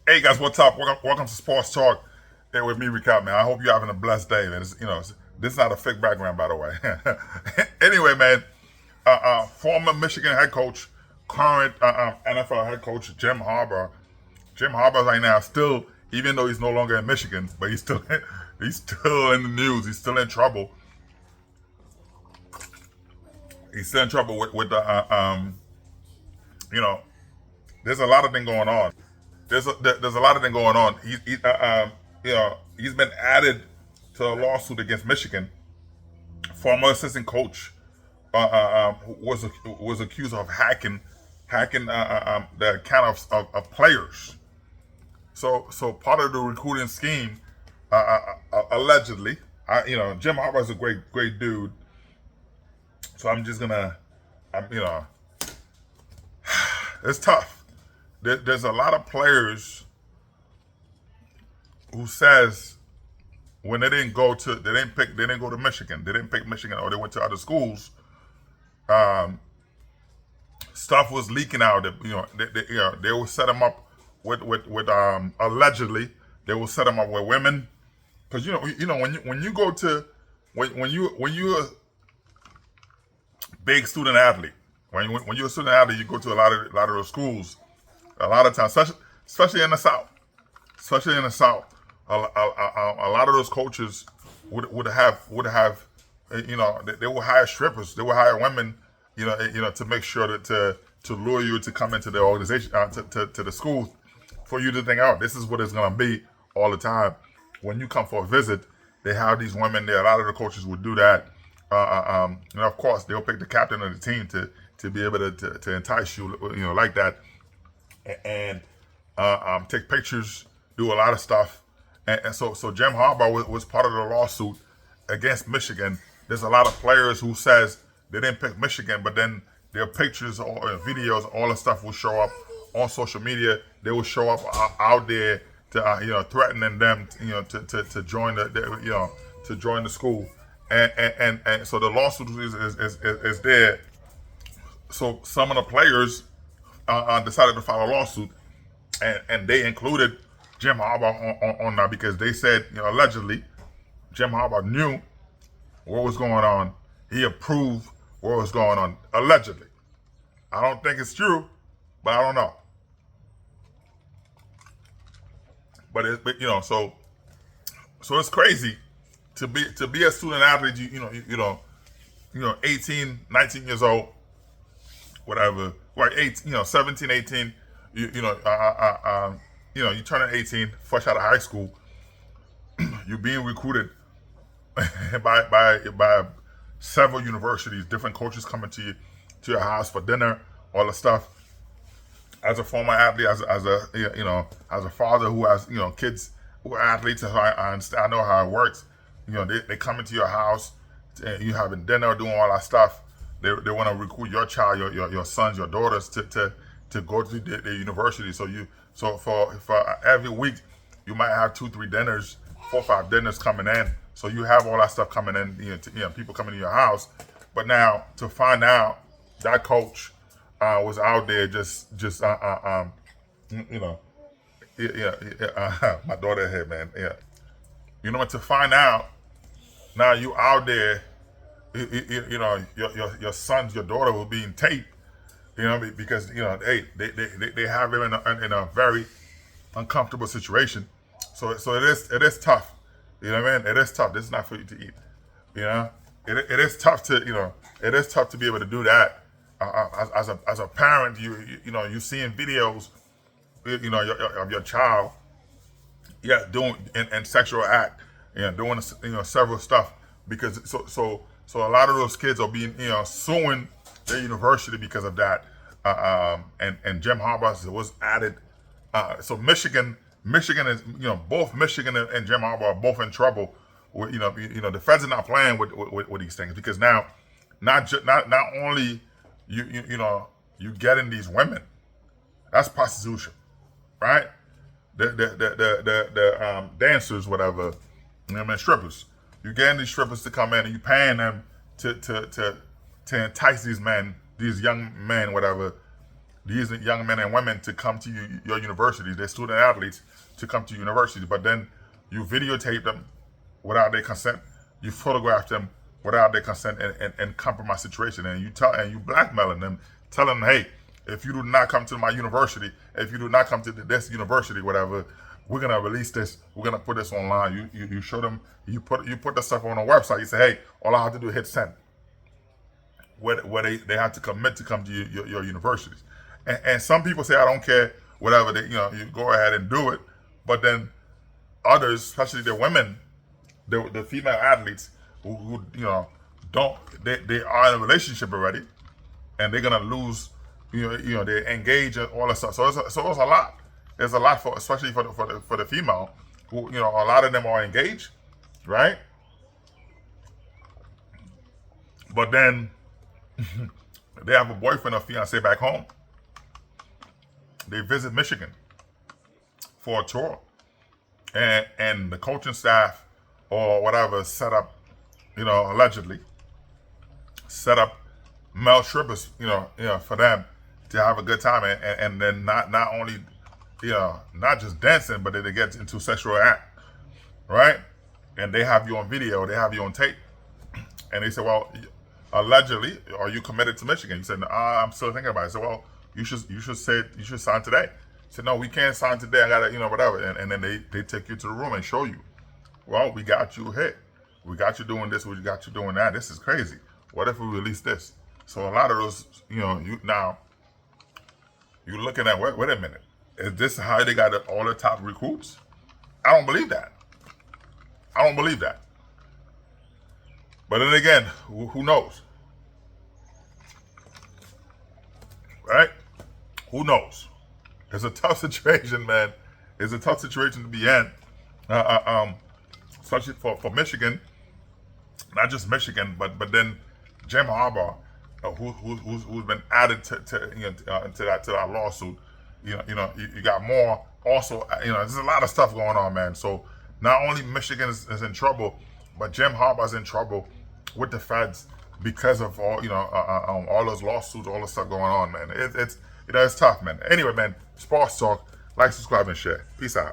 Hey guys, what's up? Welcome to Sports Talk. Here with me, Recap, man. I hope you're having a blessed day, man. This is not a fake background, by the way. Anyway, man, former Michigan head coach, current NFL head coach Jim Harbaugh. Jim Harbaugh right now still, even though he's no longer in Michigan, but he's still in the news. He's still in trouble. He's still in trouble with the you know. There's a lot of things going on. There's a lot of things going on. He's been added to a lawsuit against Michigan. Former assistant coach was accused of hacking the account of players. So part of the recruiting scheme, allegedly, Jim Harbaugh is a great dude. So I'm just gonna, I'm you know, it's tough. There's a lot of players who says when they didn't go to Michigan, they didn't pick Michigan, or they went to other schools. Um, Stuff was leaking out that they will set them up with allegedly they will set them up with women because when you go to when you're a big student athlete, when you're a student athlete, you go to a lot of those schools. A lot of times, especially in the South, especially in the South, a lot of those coaches would have they will hire strippers, they will hire women, to make sure that to lure you to come into the organization, to the schools, for you to think, oh, this is what it's gonna be all the time. When you come for a visit, they have these women there. A lot of the coaches would do that. And of course, they'll pick the captain of the team to be able to entice you, like that, and take pictures, do a lot of stuff. And so Jim Harbaugh was part of the lawsuit against Michigan. There's a lot of players who says they didn't pick Michigan, but then their pictures or videos, all the stuff will show up on social media. They will show up out there to threatening them, to join to join the school, and so the lawsuit is there. So some of the players decided to file a lawsuit, and they included Jim Harbaugh on that because they said, allegedly, Jim Harbaugh knew what was going on. He approved what was going on, allegedly. I don't think it's true, but I don't know. So it's crazy to be a student athlete. 18, 19 years old, whatever, right? 17, 18. You turning 18, fresh out of high school. You're being recruited by several universities, different coaches coming to your house for dinner, all the stuff. As a former athlete, as a father who has kids who are athletes, I understand, I know how it works. They come into your house, and you having dinner, doing all that stuff. They want to recruit your child, your sons, your daughters to go to the university. So for every week, you might have 2, 3 dinners, 4, 5 dinners coming in. So you have all that stuff coming in, people coming to your house. But now to find out that coach was out there just my daughter here, man. Yeah, to find out now you out there, your sons, your daughter will be in tape, because they have him in a very uncomfortable situation. So it is tough. You know what I mean? It is tough. This is not for you to eat. You know, it is tough it is tough to be able to do that. As a parent, you seeing videos, of your child, yeah, doing and sexual act, doing several stuff, because so a lot of those kids are being suing their university because of that. And Jim Harbaugh was added. So Michigan is, both Michigan and Jim Harbaugh are both in trouble. The feds are not playing with these things, because now, not only you getting these women, that's prostitution, right? The dancers, whatever, strippers. You getting these strippers to come in, and you paying them to entice these men, these young men, whatever, these young men and women to come to your university, they're student athletes to come to university, but then you videotape them without their consent, you photograph them without their consent and compromise situation, and you blackmailing them, telling them, hey, if you do not come to my university, if you do not come to this university, whatever, we're gonna release this, we're gonna put this online. You show them, you put the stuff on a website, you say, hey, all I have to do is hit send. Where they have to commit to come to your universities. And some people say, I don't care, whatever, you go ahead and do it. But then others, especially the women, the female athletes who don't, they are in a relationship already, and they're gonna lose, they engage and all that stuff. So it's a lot. There's a lot for, especially for the female, who, a lot of them are engaged, right? But then they have a boyfriend or fiance back home. They visit Michigan for a tour, and the coaching staff or whatever set up, allegedly set up male strippers, for them to have a good time, and then not only, not just dancing, but then they get into sexual act, right? And they have you on video, they have you on tape, and they say, well, allegedly, are you committed to Michigan? You said, I'm still thinking about it. I said, well, you should sign today. He said, no, we can't sign today. I gotta, whatever. And then they take you to the room and show you, well, we got you hit. We got you doing this. We got you doing that. This is crazy. What if we release this? So a lot of those, now you're looking at, wait a minute. Is this how they got all the top recruits? I don't believe that. I don't believe that. But then again, who knows? Right? Who knows? It's a tough situation, man. It's a tough situation to be in, especially for Michigan. Not just Michigan, but then Jim Harbaugh, who's been added to that lawsuit. You got more. Also, there's a lot of stuff going on, man. So not only Michigan is in trouble, but Jim Harbaugh's in trouble with the feds because of all all those lawsuits, all the stuff going on, man. It's tough, man. Anyway, man, sports talk. Like, subscribe, and share. Peace out.